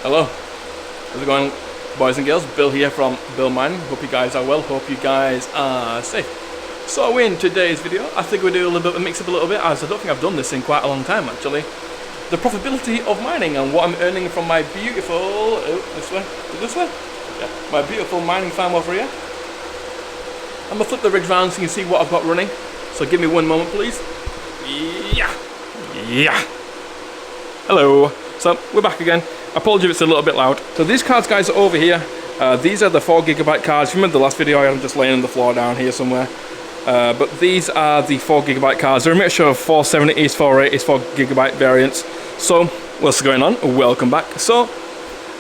Hello, how's it going, boys and girls? Bill here from BillMining. Hope you guys are well, hope you guys are safe. So in today's video, I think we'll do a little bit of mix up a little bit, as I don't think I've done this in quite a long time actually. The profitability of mining and what I'm earning from my beautiful, this way? Yeah, my beautiful mining farm over here. I'm gonna flip the rigs around so you can see what I've got running. So give me one moment please. Yeah. Hello. So we're back again. I apologize if it's a little bit loud. So these cards, guys, are over here. These are the 4GB cards. Remember the last video I had them just laying on the floor down here somewhere. But these are the 4GB cards. They're a mixture of 470s, 480s, 4GB variants. So what's going on? Welcome back. So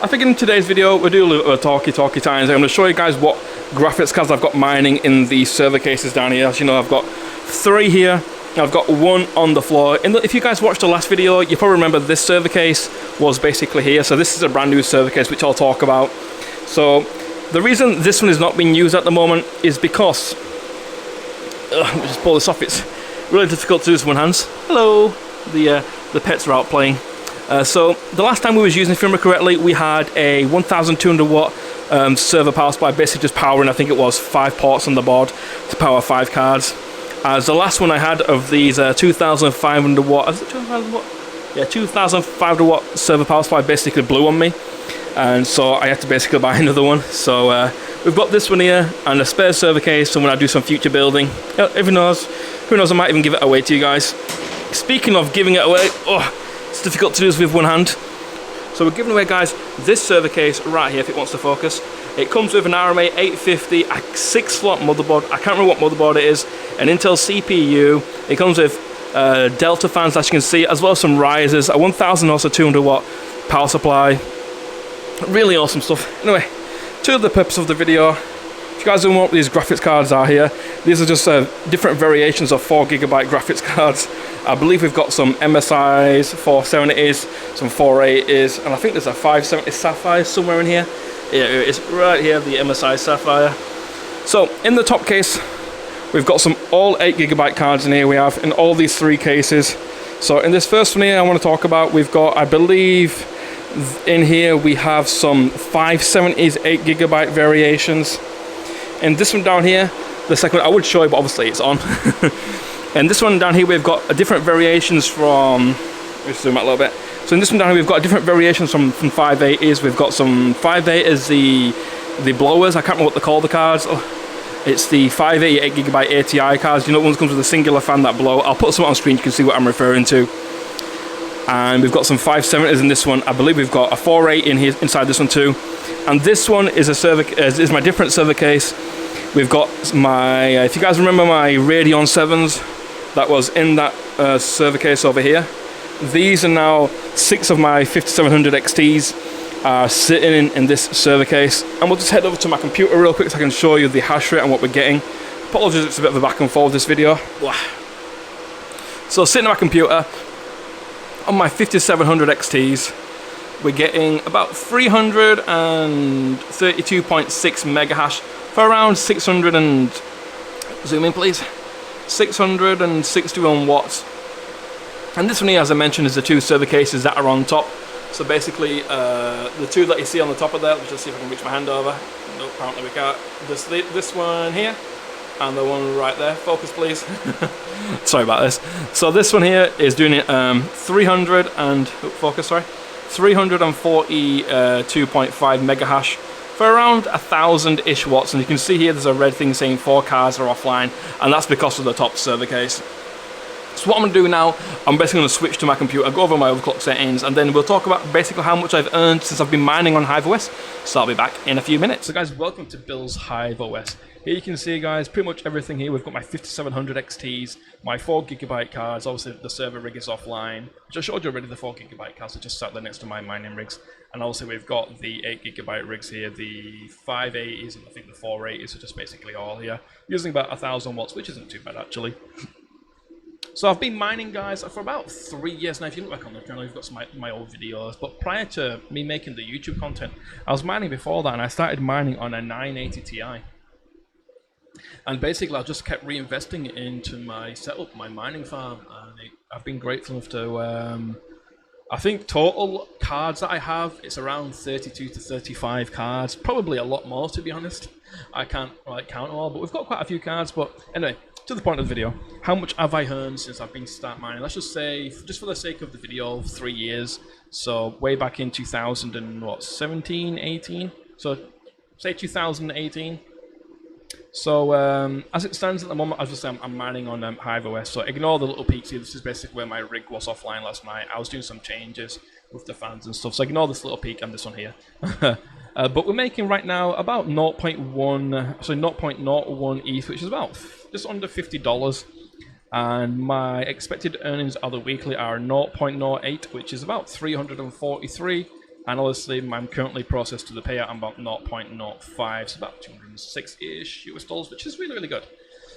I think in today's video we'll do a little bit of talky times. I'm going to show you guys what graphics cards I've got mining in the server cases down here. As you know, I've got 3 here. I've got 1 on the floor. If you guys watched the last video, you probably remember this server case was basically here. So this is a brand new server case, which I'll talk about. So the reason this one is not being used at the moment is because, let me just pull this off. It's really difficult to do this with one hand. Hello, the pets are out playing. So the last time we was using, if you remember correctly, we had a 1200 watt server power supply, basically just powering, I think it was 5 ports on the board to power 5 cards. As the last one I had of these 2500 watt, is it 2500 watt? Yeah, 2500 watt server power supply basically blew on me, and so I had to basically buy another one. So we've got this one here and a spare server case, so when I do some future building, who knows, I might even give it away to you guys. Speaking of giving it away, it's difficult to do this with one hand. So we're giving away, guys, this server case right here, if it wants to focus. It comes with an RMA 850, a 6-slot motherboard, I can't remember what motherboard it is, an Intel CPU. It comes with Delta fans, as you can see, as well as some risers, a 1000 also 200 watt power supply. Really awesome stuff. Anyway, to the purpose of the video, if you guys don't know what these graphics cards are here, these are just different variations of 4GB graphics cards. I believe we've got some MSIs, 470s, some 480s, and I think there's a 570 Sapphire somewhere in here. Yeah, it's right here, the MSI Sapphire. So in the top case, we've got some all 8GB cards in here. We have in all these 3 cases. So in this first one here, I want to talk about, we've got, I believe, in here we have some 570s 8GB variations. And this one down here, the second one, I would show you, but obviously it's on. And this one down here, we've got different variations from, let me zoom out a little bit. So in this one down here, we've got different variations from 580s. We've got some 580s, the blowers. I can't remember what they call the cards. It's the 580 8GB ATI cards. You know, one comes with a singular fan that blow. I'll put some on screen, you can see what I'm referring to. And we've got some 570s in this one. I believe we've got a 480 in here, inside this one too. And this one is is my different server case. We've got my, if you guys remember my Radeon 7s, that was in that server case over here. These are now 6 of my 5700 XTs are sitting in this server case. And we'll just head over to my computer real quick so I can show you the hash rate and what we're getting. Apologies, it's a bit of a back and forth this video. So sitting on my computer, on my 5700 XTs, we're getting about 332.6 mega hash for around 600 and, zoom in please, 661 watts. And this one here, as I mentioned, is the 2 server cases that are on top. So basically, the 2 that you see on the top of there, let's just see if I can reach my hand over. Nope, apparently we can't. Just this one here, and the one right there. Focus, please. Sorry about this. So this one here is doing it 342.5 mega hash for around 1000-ish watts. And you can see here there's a red thing saying 4 cards are offline, and that's because of the top server case. So what I'm going to do now, I'm basically going to switch to my computer, go over my overclock settings, and then we'll talk about basically how much I've earned since I've been mining on HiveOS. So I'll be back in a few minutes. So guys, welcome to Bill's HiveOS. Here you can see, guys, pretty much everything here. We've got my 5700 XTs, my 4GB cards, obviously the server rig is offline, which I showed you already, the 4GB cards are just sat there next to my mining rigs. And also we've got the 8GB rigs here, the 580s and I think the 480s are just basically all here, using about 1000 watts, which isn't too bad actually. So I've been mining, guys, for about 3 years now. If you look back on the channel, you've got some of my old videos. But prior to me making the YouTube content, I was mining before that, and I started mining on a 980 Ti. And basically, I just kept reinvesting into my setup, my mining farm. And I've been grateful enough to I think total cards that I have, it's around 32 to 35 cards. Probably a lot more, to be honest. I can't like count them all, but we've got quite a few cards. But anyway, to the point of the video, how much have I earned since I've been start mining? Let's just say, just for the sake of the video, 3 years. So way back in 2017, 18. So say 2018. So as it stands at the moment, as I say, I'm mining on Hive OS. So ignore the little peaks here. This is basically where my rig was offline last night. I was doing some changes with the fans and stuff. So ignore this little peak and this one here. But we're making right now about 0.01 ETH, which is about just under $50. And my expected earnings of the weekly are 0.08, which is about 343. And obviously, I'm currently processed to the payout. I'm about 0.05, so about 206-ish US dollars, which is really, really good.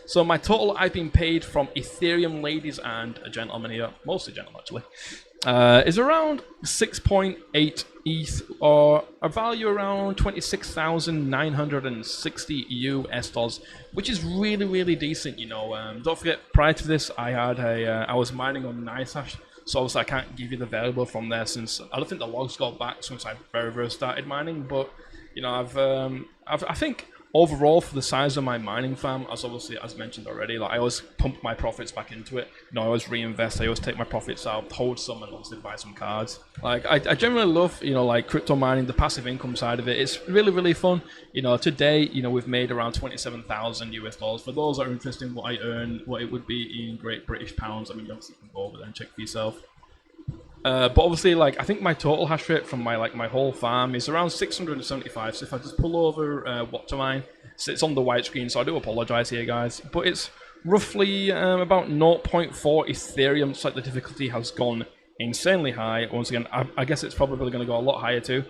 So my total I've been paid from Ethereum ladies and a gentleman here, mostly gentlemen actually, is around 6.8 ETH, or a value around 26,960 US dollars, which is really, really decent. You know, don't forget, prior to this, I was mining on NiceHash. So obviously I can't give you the variable from there, since I don't think the logs got back since I very started mining. But you know, I think overall for the size of my mining farm, as mentioned already, like I always pump my profits back into it. You know, I always reinvest. I always take my profits out, hold some, and obviously buy some cards. Like I generally love, you know, like crypto mining, the passive income side of it. It's really, really fun. You know, today, you know, we've made around 27,000 US dollars. For those that are interested in what I earn, what it would be in Great British pounds, I mean, obviously you can go over there and check for yourself. But obviously, like, I think my total hash rate from my whole farm is around 675. So if I just pull over what to mine, so it's on the white screen, so I do apologize here, guys. But it's roughly about 0.4 Ethereum. It's like the difficulty has gone insanely high. Once again, I guess it's probably going to go a lot higher too.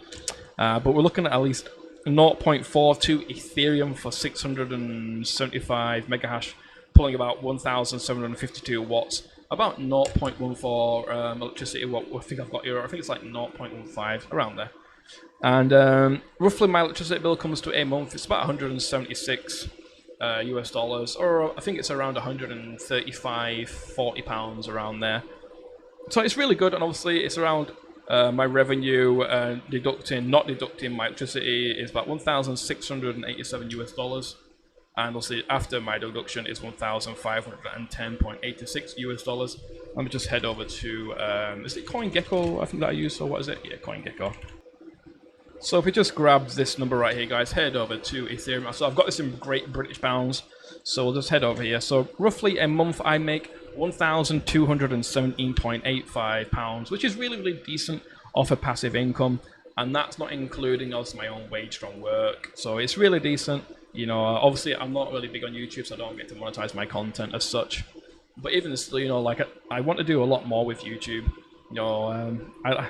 But we're looking at least 0.42 Ethereum for 675 megahash, pulling about 1,752 watts. About 0.14 electricity, what I think I've got here, I think it's like 0.15, around there. And roughly my electricity bill comes to a month, it's about 176 US dollars, or I think it's around 135, 40 pounds around there. So it's really good, and obviously it's around my revenue, not deducting my electricity, is about 1,687 US dollars. And obviously after my deduction is 1,510.86 US dollars. Let me just head over to, is it CoinGecko I think that I use, or what is it? Yeah, CoinGecko. So if we just grab this number right here, guys, head over to Ethereum. So I've got this in Great British pounds, so we'll just head over here. So roughly a month I make 1,217.85 pounds, which is really, really decent off a passive income. And that's not including also my own wage from work. So it's really decent. You know, obviously I'm not really big on YouTube, so I don't get to monetize my content as such. But even still, you know, like I want to do a lot more with YouTube. You know, I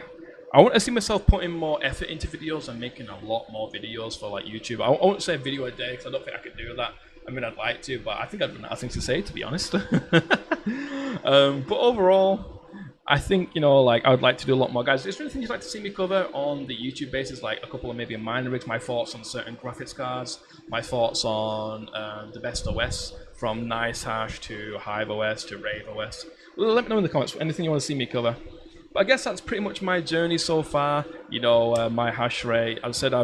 want to see myself putting more effort into videos and making a lot more videos for like YouTube. I won't say a video a day because I don't think I could do that. I mean, I'd like to, but I think I'd run out of things to say, to be honest. But overall, I think, you know, like I would like to do a lot more, guys. Is there anything you'd like to see me cover on the YouTube basis, like a couple of maybe mining rigs, my thoughts on certain graphics cards, my thoughts on the best OS, from NiceHash to Hive OS to Rave OS? Let me know in the comments anything you want to see me cover. But I guess that's pretty much my journey so far. You know, my hash rate. As I said,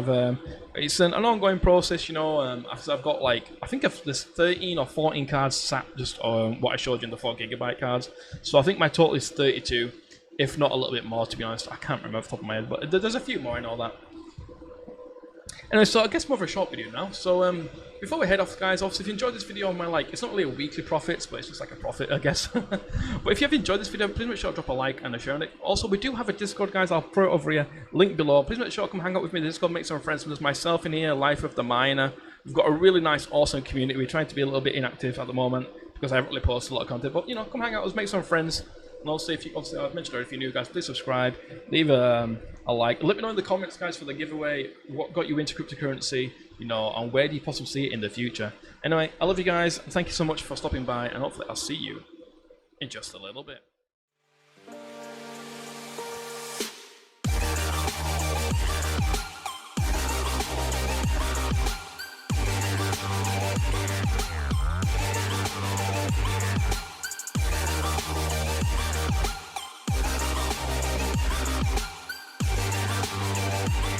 it's an ongoing process. You know, I've got like, I think there's 13 or 14 cards sat just on what I showed you in the 4GB cards. So I think my total is 32, if not a little bit more, to be honest. I can't remember off the top of my head, but there's a few more and all that. Anyway, so I guess more of a short video now. So before we head off, guys, obviously if you enjoyed this video, it's not really a weekly profits, but it's just like a profit, I guess. But if you have enjoyed this video, please make sure to drop a like and a share on it. Also, we do have a Discord, guys. I'll throw it over here, link below. Please make sure to come hang out with me in the Discord, make some friends. There's myself in here, Life of the Miner. We've got a really nice, awesome community. We're trying to be a little bit inactive at the moment because I haven't really posted a lot of content. But, you know, come hang out with us, make some friends. And also, obviously, I've mentioned already, if you're new, guys, please subscribe, leave a like. Let me know in the comments, guys, for the giveaway, what got you into cryptocurrency, you know, and where do you possibly see it in the future. Anyway, I love you guys, and thank you so much for stopping by, and hopefully I'll see you in just a little bit.